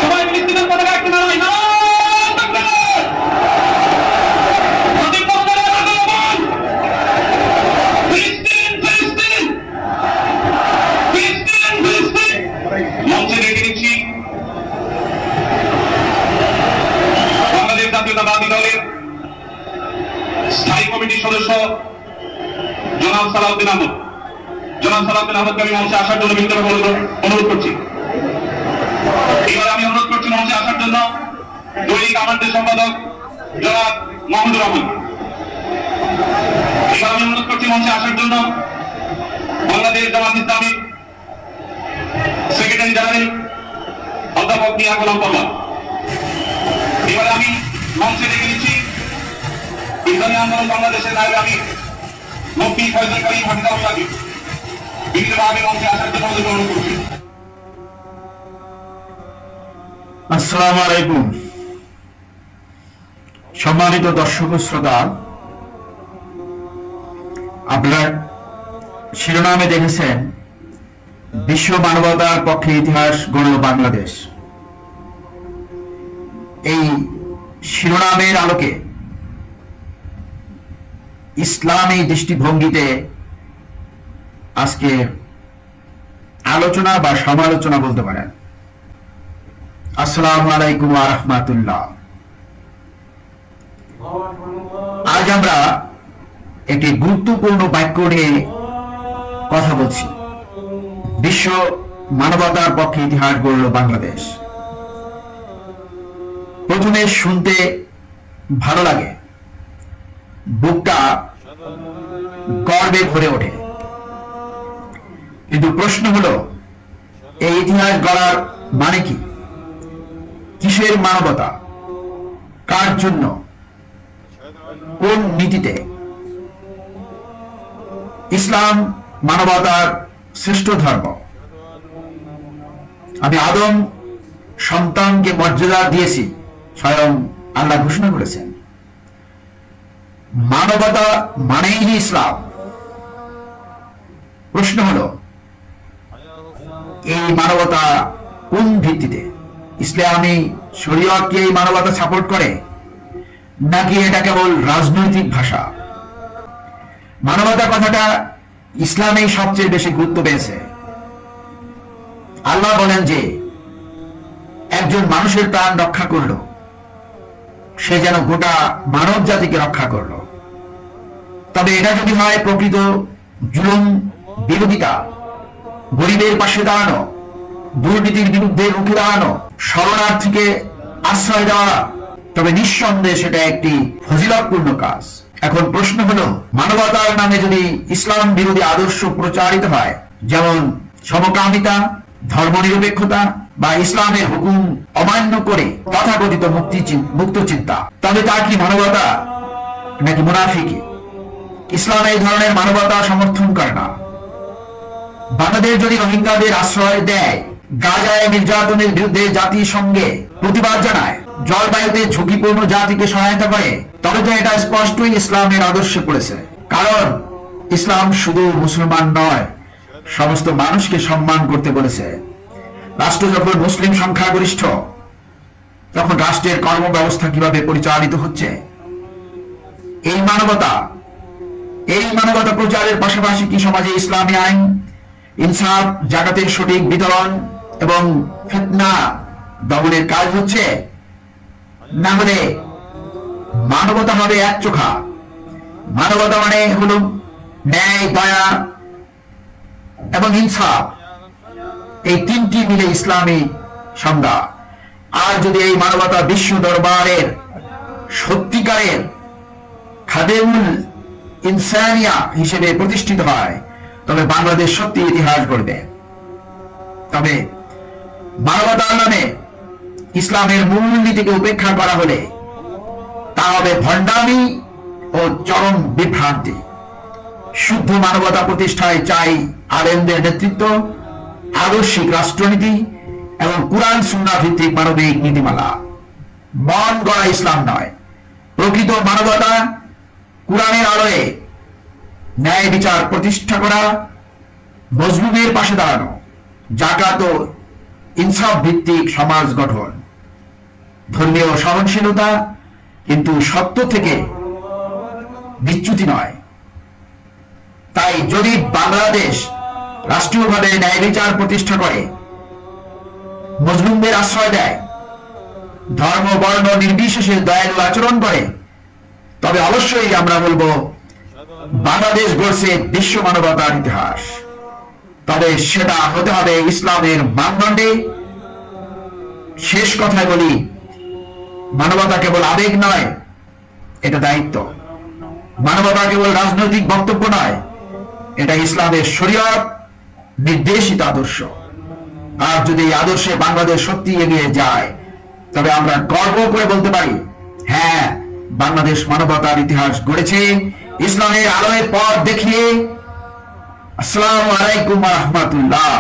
সবাই ফিলিস্তিনের পতাকা একটু নাড়াই না। মঞ্চে রেখে দিচ্ছি বাংলাদেশ জাতীয়তাবাদী দলের স্থায়ী কমিটির সদস্য জনাব সালাউদ্দিন আহমদ। জনাব সালাউদ্দিন আহমদকে আমি মঞ্চে আসার জন্য বিনীতভাবে অনুরোধ করছি। এবার আমি অনুরোধ করছি মঞ্চে আসার জন্য দৈনিক আমাদের সম্পাদক জনাব মোহাম্মদুর রহমান। এবার আমি অনুরোধ করছি মঞ্চে আসার জন্য বাংলাদেশ জামাত ইসলামী সেক্রেটারি জেনারেল অধ্যাপক মিয়া গোলাম পরওয়ার। এবারে আমি মঞ্চে ডেকে নিচ্ছি ইসলামী আন্দোলন বাংলাদেশের নায়েবে আমির মুফতি ফয়জুল করিম হাফিজাহুল্লাহকে বিনীতভাবে মঞ্চে আসার জন্য অনুরোধ করছি। আসসালামু আলাইকুম। সম্মানিত দর্শক ও শ্রোতা, আপনারা শিরোনামে দেখেছেন বিশ্ব মানবতার পক্ষে ইতিহাস গড়ল বাংলাদেশ। এই শিরোনামের আলোকে ইসলামী দৃষ্টিভঙ্গিতে আজকে আলোচনা বা সমালোচনা বলতে পারেন। আসসালামু আলাইকুম ওয়া রাহমাতুল্লাহ। আজ আমরা একটি গুরুত্বপূর্ণ বাক্য নিয়ে কথা বলছি। বিশ্ব মানবতার পক্ষে ইতিহাস গড়ল বাংলাদেশ। প্রথমে শুনতে ভালো লাগে, বুকটা গর্বে ভরে ওঠে, কিন্তু প্রশ্ন হলো এই ইতিহাস গড়ার মানে কি? কিসের মানবতা? কার জন্য? কোন নীতিতে? ইসলাম মানবতার শ্রেষ্ঠ ধর্ম। আমি আদম সন্তানকে মর্যাদা দিয়েছি, স্বয়ং আল্লাহ ঘোষণা করেছেন। মানবতা মানেই ইসলাম। প্রশ্ন হলো এই মানবতা কোন ভিত্তিতে? ইসলামী শরীয়ত কি এই মানবতা সাপোর্ট করে, নাকি এটা কেবল রাজনৈতিক ভাষা? মানবতা কথাটা ইসলামেই সবচেয়ে বেশি গুরুত্ব পেয়েছে। আল্লাহ বলেন যে একজন মানুষের প্রাণ রক্ষা করলো, সে যেন গোটা মানব জাতিকে রক্ষা করলো। তবে এটা যদি হয় প্রকৃত জুলুম বিরোধিতা, গরিবের পাশে দাঁড়ানো, দুর্নীতির বিরুদ্ধে রুখে দাঁড়ানো, শরণার্থীকে আশ্রয় দেওয়া, তবে নিঃসন্দেহে সেটা একটি ফজিলতপূর্ণ কাজ। এখন প্রশ্ন হলো, মানবতার নামে যদি ইসলাম বিরোধী আদর্শ প্রচারিত হয়, যেমন সমকামিতা, ধর্মনিরপেক্ষতা বা ইসলামের হুকুম অমান্য করে তথাকথিত মুক্ত চিন্তা, তবে তা কি মানবতা নাকি মুনাফিকি? ইসলাম এই ধরনের মানবতা সমর্থন করে না। বাংলাদেশ যদি রোহিঙ্গাদের আশ্রয় দেয়, গাজায় নির্যাতনের বিরুদ্ধে জাতিসংঘে প্রতিবাদ জানায়, জলবায়ুতে ঝুঁকিপূর্ণ জাতিকে সহায়তা করে, তবে তো এটা স্পষ্টই ইসলামের আদর্শে পড়েছে। কারণ ইসলাম শুধু মুসলমান নয়, সমস্ত মানুষকে সম্মান করতে বলেছে। রাষ্ট্র যখন মুসলিম সংখ্যাগরিষ্ঠ, তখন রাষ্ট্রের কর্মব্যবস্থা কিভাবে পরিচালিত হচ্ছে? এই মানবতা প্রচারের পাশাপাশি কি সমাজে ইসলামী আইন, ইনসাফ, জাকাতের সঠিক বিতরণ এবং ফিতনা দমনের কাজ হচ্ছে? না হলে মানবতা হবে একচোখা। মানবতা মানে হলো ন্যায়, দয়া এবং ইনসাফ, এই তিনটি মিলে ইসলামী সংজ্ঞা। আর যদি এই মানবতা বিশ্ব দরবারের সত্যিকারের খাদেমুল ইনসানিয়া হিসেবে প্রতিষ্ঠিত হয়, তবে বাংলাদেশ সত্যি ইতিহাস গড়বে। তবে মানবতার নামে ইসলামের মূল নীতিকে উপেক্ষা করা হলে তা হবে ভণ্ডামি ও চরম বিভ্রান্তি। শুদ্ধ মানবতা প্রতিষ্ঠায় চাই আলেমদের নেতৃত্ব, আদর্শিক রাষ্ট্রনীতি এবং কুরআন সুন্নাহ ভিত্তিক মানবিক নীতিমালা। মন গড়া ইসলাম নয়। প্রকৃত মানবতা কুরআনের আলোয় ন্যায় বিচার প্রতিষ্ঠা করা, মজলুমের পাশে দাঁড়ানো, জাকাত ও ইনসাফ ভিত্তিক সমাজ গঠন, ধর্মীয় সহনশীলতা কিন্তু সত্য থেকে বিচ্যুতি নয়। তাই যদি বাংলাদেশ রাষ্ট্রীয়ভাবে ন্যায় বিচার প্রতিষ্ঠা করে, মজলুমদের আশ্রয় দেয়, ধর্ম বর্ণ নির্বিশেষে দয়ালু আচরণ করে, তবে অবশ্যই আমরা বলবো বাংলাদেশ গড়ছে বিশ্ব মানবতার ইতিহাস। তবে সেটা হতে হবে ইসলামের মানদণ্ডে। শেষ কথায় বলি, মানবতা কেবল আবেগ নয়, এটা দায়িত্ব। মানবতা কেবল রাজনৈতিক বক্তব্য নয়, এটা ইসলামের শরীয়ত নির্দেশিত আদর্শ। আর যদি এই আদর্শে বাংলাদেশ সত্যি এগিয়ে যায়, তবে আমরা গর্ব করে বলতে পারি, হ্যাঁ, বাংলাদেশ মানবতার ইতিহাস গড়েছে ইসলামের আলোয় পথ দেখিয়ে। আসসালামু আলাইকুম ওয়া রাহমাতুল্লাহ।